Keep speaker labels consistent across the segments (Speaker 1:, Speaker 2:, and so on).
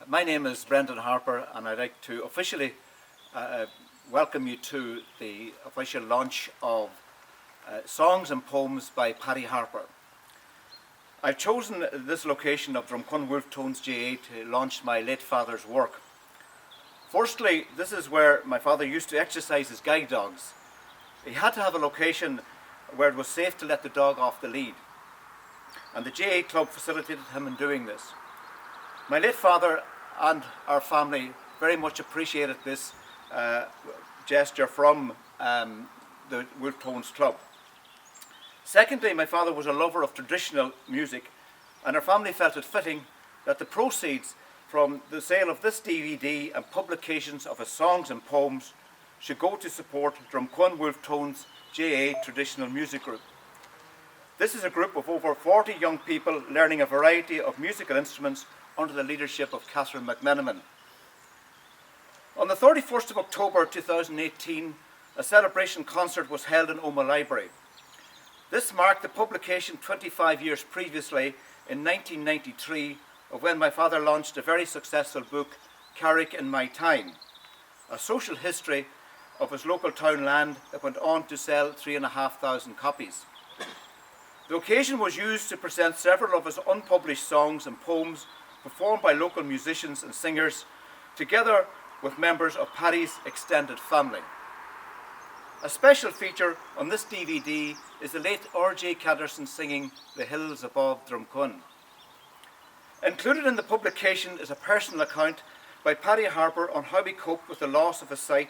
Speaker 1: My name is Brendan Harper, and I'd like to officially welcome you to the official launch of Songs and Poems by Paddy Harper. I've chosen this location of Drumcun Wolf Tones GA to launch my late father's work. Firstly, this is where my father used to exercise his guide dogs. He had to have a location where it was safe to let the dog off the lead, and the GA Club facilitated him in doing this. My late father and our family very much appreciated this gesture from the Wolf Tones Club. Secondly, my father was a lover of traditional music, and our family felt it fitting that the proceeds from the sale of this DVD and publications of his songs and poems should go to support Drumcun Wolf Tones GA Traditional Music Group. This is a group of over 40 young people learning a variety of musical instruments under the leadership of Catherine McMenamin. On the 31st of October 2018, a celebration concert was held in Omagh Library. This marked the publication 25 years previously, in 1993, of when my father launched a very successful book, Carrick in My Time, a social history of his local townland that went on to sell 3,500 copies. The occasion was used to present several of his unpublished songs and poems performed by local musicians and singers, together with members of Paddy's extended family. A special feature on this DVD is the late R.J. Cadderson singing The Hills Above Drumcun. Included in the publication is a personal account by Paddy Harper on how he coped with the loss of his sight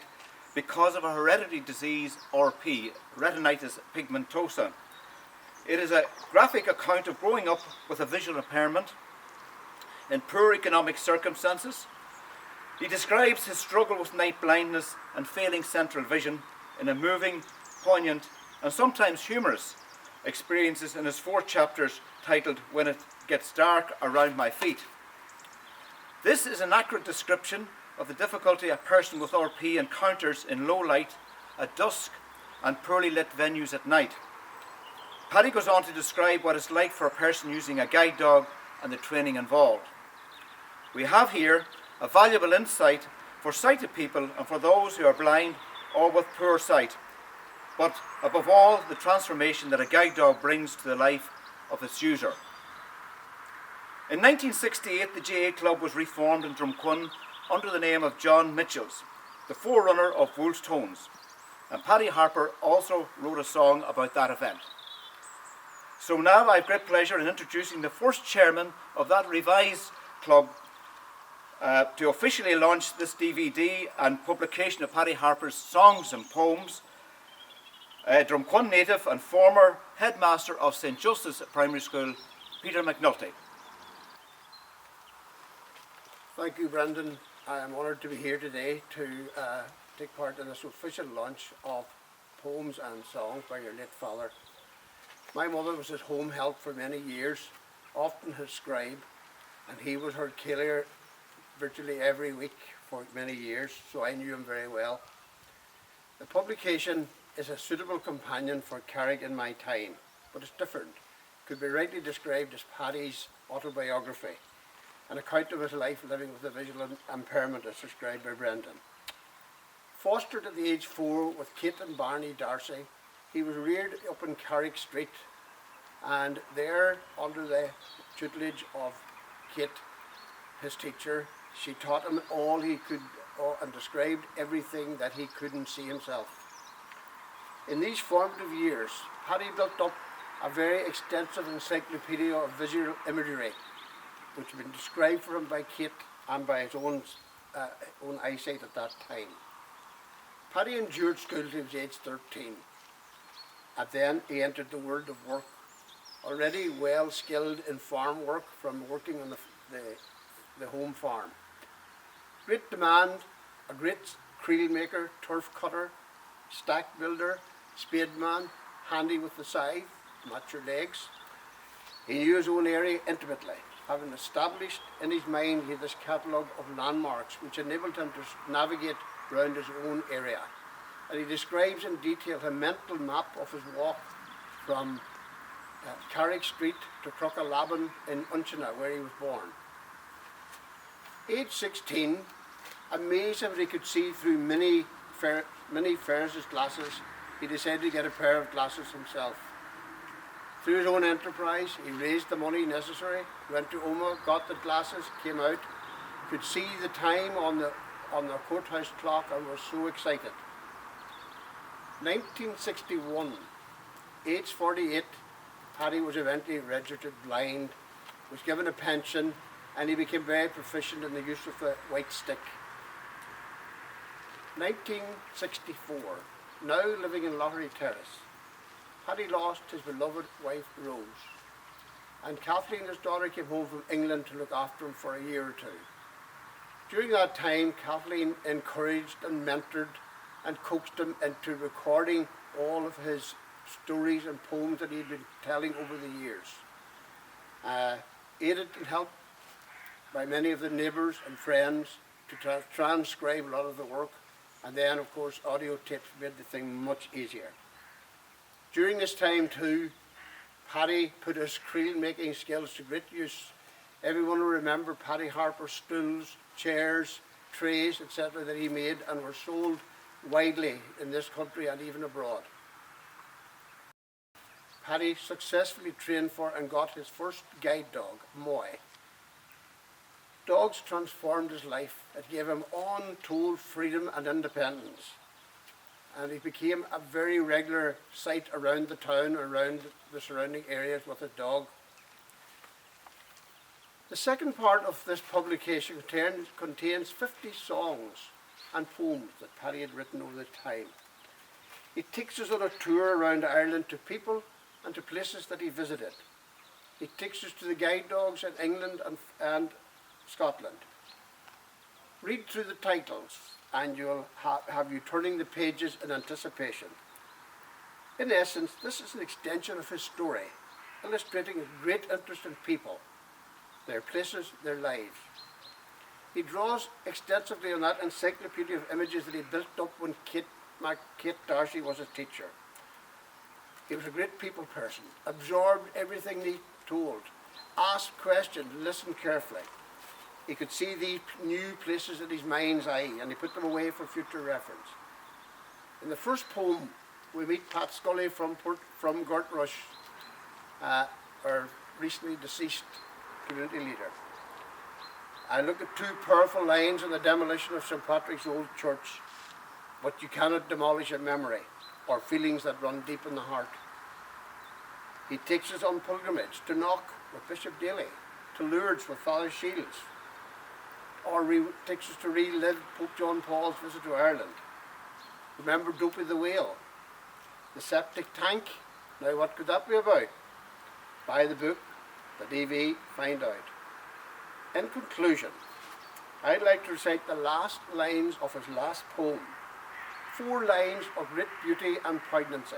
Speaker 1: because of a hereditary disease, RP, retinitis pigmentosa. It is a graphic account of growing up with a visual impairment in poor economic circumstances. He describes his struggle with night blindness and failing central vision in a moving, poignant, and sometimes humorous experiences in his 4 chapters titled When It Gets Dark Around My Feet. This is an accurate description of the difficulty a person with RP encounters in low light, at dusk, and poorly lit venues at night. Paddy goes on to describe what it's like for a person using a guide dog and the training involved. We have here a valuable insight for sighted people and for those who are blind or with poor sight, but above all, the transformation that a guide dog brings to the life of its user. In 1968, the GA Club was reformed in Drumcun under the name of John Mitchell's, the forerunner of Wolf Tones, and Paddy Harper also wrote a song about that event. So now I have great pleasure in introducing the first chairman of that revised club to officially launch this DVD and publication of Paddy Harper's songs and poems, Drumcun native and former headmaster of St. Joseph's Primary School, Peter McNulty.
Speaker 2: Thank you, Brendan. I am honoured to be here today to take part in this official launch of poems and songs by your late father. My mother was his home help for many years, often his scribe, and he was her caeler virtually every week for many years, so I knew him very well. The publication is a suitable companion for Carrick in My Time, but it's different. It could be rightly described as Paddy's autobiography, an account of his life living with a visual impairment as described by Brendan. Fostered at the age 4 with Kate and Barney Darcy, he was reared up in Carrick Street, and there, under the tutelage of Kate, his teacher, she taught him all he could and described everything that he couldn't see himself. In these formative years, Paddy built up a very extensive encyclopedia of visual imagery, which had been described for him by Kate and by his own eyesight at that time. Paddy endured school till he was age 13, and then he entered the world of work, already well skilled in farm work from working on the home farm. Great demand, a great creel maker, turf cutter, stack builder, spade man, handy with the scythe, match your legs. He knew his own area intimately, having established in his mind he had this catalogue of landmarks which enabled him to navigate round his own area. And he describes in detail a mental map of his walk from Carrick Street to Crocolaban in Unchina, where he was born. Age 16, amazed that he could see through many Ferris's glasses, he decided to get a pair of glasses himself. Through his own enterprise, he raised the money necessary, went to Omagh, got the glasses, came out, could see the time on the courthouse clock and was so excited. 1961, age 48, Paddy was eventually registered blind, was given a pension, and he became very proficient in the use of the white stick. 1964, now living in Lottery Terrace, Paddy lost his beloved wife Rose, and Kathleen, his daughter, came home from England to look after him for a year or two. During that time, Kathleen encouraged and mentored and coaxed him into recording all of his stories and poems that he'd been telling over the years. Aided and helped by many of the neighbours and friends to transcribe a lot of the work, and then of course audio tapes made the thing much easier. During this time too, Paddy put his creel making skills to great use. Everyone will remember Paddy Harper stools, chairs, trays, etc. that he made and were sold widely in this country and even abroad. Paddy successfully trained for and got his first guide dog, Moy. Dogs transformed his life. It gave him untold freedom and independence. And he became a very regular sight around the town, around the surrounding areas with his dog. The second part of this publication contains 50 songs and poems that Paddy had written over the time. He takes us on a tour around Ireland to people and to places that he visited. He takes us to the guide dogs in England and Scotland. Read through the titles and you'll have you turning the pages in anticipation. In essence, this is an extension of his story, illustrating his great interest in people, their places, their lives. He draws extensively on that encyclopedia of images that he built up when Kate Darcy was his teacher. He was a great people person, absorbed everything he told, asked questions, listened carefully. He could see these new places in his mind's eye and he put them away for future reference. In the first poem, we meet Pat Scully from Gortrush, our recently deceased community leader. I look at two powerful lines on the demolition of St. Patrick's Old Church, but you cannot demolish a memory or feelings that run deep in the heart. He takes us on pilgrimage to Knock with Bishop Daly, to Lourdes with Father Shields, or takes us to relive Pope John Paul's visit to Ireland. Remember Dopey the Whale, the septic tank. Now what could that be about? Buy the book, the DV, find out. In conclusion, I'd like to recite the last lines of his last poem. 4 lines of great beauty and poignancy.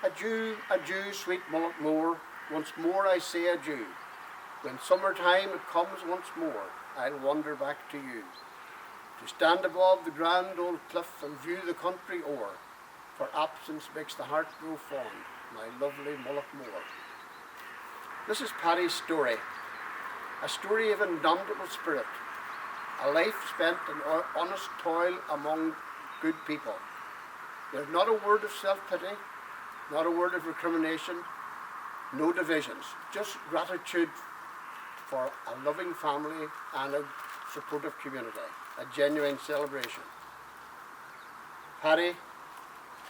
Speaker 2: Adieu, adieu, sweet Mullockmore, once more I say adieu. When summertime it comes once more, I'll wander back to you. To stand above the grand old cliff and view the country o'er, for absence makes the heart grow fond, my lovely Mullockmore. This is Paddy's story, a story of indomitable spirit, a life spent in honest toil among good people. There's not a word of self-pity, not a word of recrimination, no divisions, just gratitude for a loving family and a supportive community, a genuine celebration. Paddy,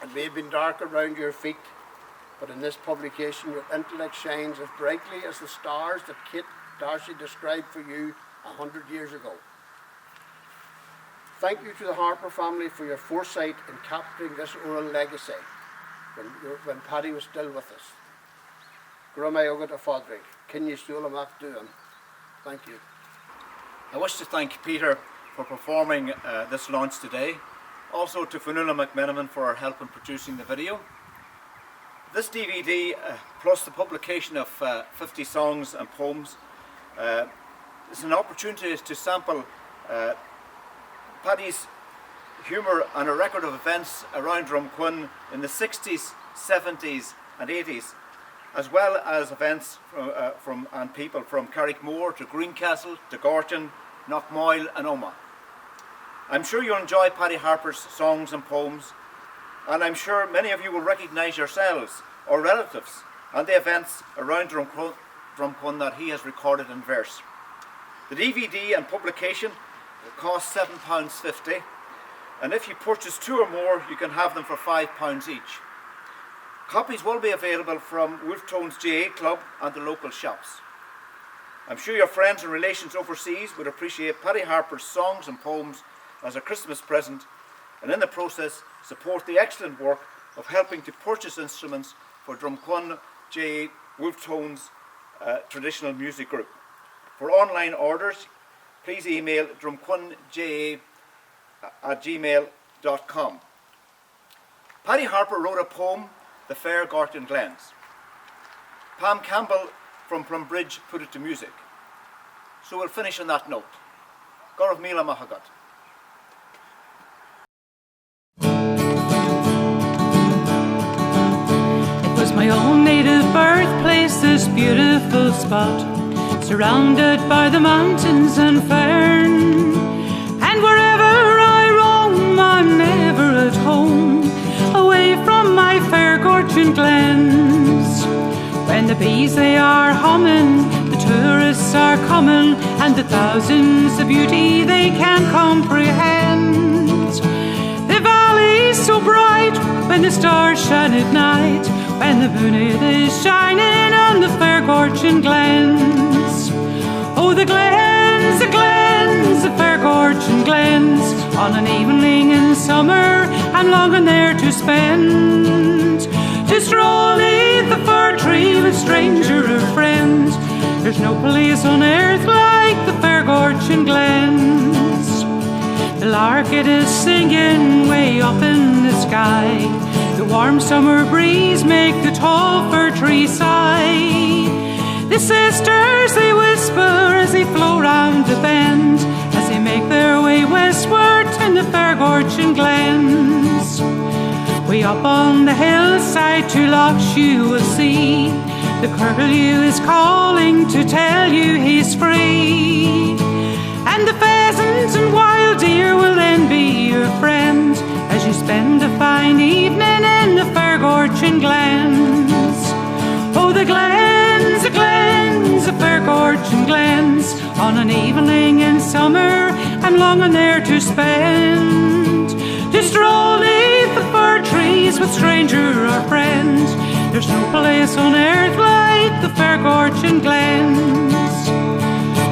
Speaker 2: it may have been dark around your feet, but in this publication your intellect shines as brightly as the stars that Kate Darcy described for you 100 years ago. Thank you to the Harper family for your foresight in capturing this oral legacy when Paddy was still with us. Thank you.
Speaker 1: I wish to thank Peter for performing this launch today. Also to Fionnuala McMenamin for her help in producing the video. This DVD, plus the publication of 50 songs and poems, is an opportunity to sample Paddy's humour and a record of events around Drumquin in the 60s, 70s and 80s, as well as events and people from Carrickmore to Greencastle to Gorton Knockmoyle and Omagh. I'm sure you'll enjoy Paddy Harper's songs and poems, and I'm sure many of you will recognise yourselves or relatives and the events around Drumcone that he has recorded in verse. The DVD and publication cost £7.50, and if you purchase 2 or more, you can have them for £5 each. Copies will be available from Wolftones GA Club and the local shops. I'm sure your friends and relations overseas would appreciate Paddy Harper's songs and poems as a Christmas present, and in the process support the excellent work of helping to purchase instruments for Drumcone GA Wolftones traditional music group. For online orders, please email drumconeja@gmail.com. Paddy Harper wrote a poem, The Fair Gortin Glens. Pam Campbell from Plumbridge put it to music. So we'll finish on that note. Gorov Mila Mahagat.
Speaker 3: It was my own native birthplace, this beautiful spot, surrounded by the mountains and fern. And wherever I roam, I'm never at home, away from my fair Gortin glens. When the bees they are humming, the tourists are coming, and the thousands of beauty they can't comprehend. The valley's so bright when the stars shine at night, when the moon it is shining on the fair Gortin glens. Oh, the glens, the glens, the fair Gortin glens. On an evening in summer, I'm longing there to spend, to stroll neath the fir tree with stranger or friend. There's no place on earth like the fair Gortin glens. The lark it is singing way up in the sky, the warm summer breeze make the tall fir tree sigh. The sisters they whisper as they flow round the bend, as they make their way westward in the fair Gortin glens. Way up on the hillside to Loch you will see, the curlew is calling to tell you he's free. And the pheasant and wild deer will then be your friend, as you spend a fine evening in the fair Gortin glens. Oh, the glens, the glens, the fair Gortin glens. On an evening in summer, I'm longing there to spend, to stroll neath the fir trees with stranger or friend. There's no place on earth like the fair Gortin glens.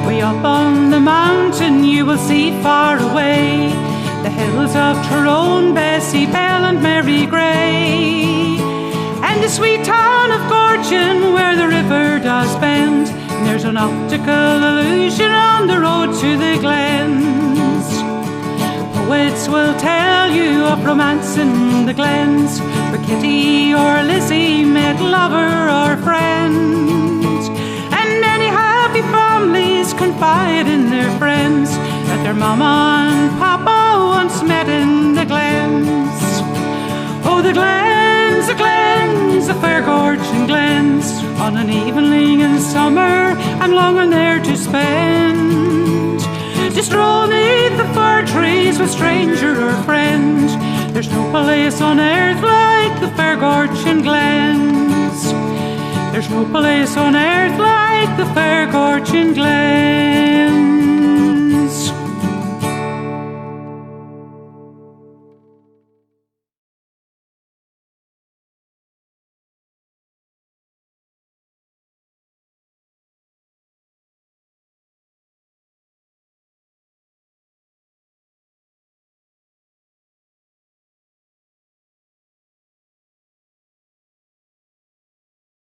Speaker 3: Way up on the mountain you will see far away the hills of Tyrone, Bessie Bell and Mary Grey, and the sweet town of Gortin where the river does bend. And there's an optical illusion on the road to the glens. Poets will tell you of romance in the glens, where Kitty or Lizzie met lover or friend. And many happy families confide in their friends that their mama and papa once met in the glens. Oh, the glens, the glens, the fair Gortin glens. On an evening in summer, I'm longing there to spend, to stroll neath the fir trees with stranger or friend. There's no place on earth like the fair Gortin glens. There's no place on earth like the fair Gortin glens.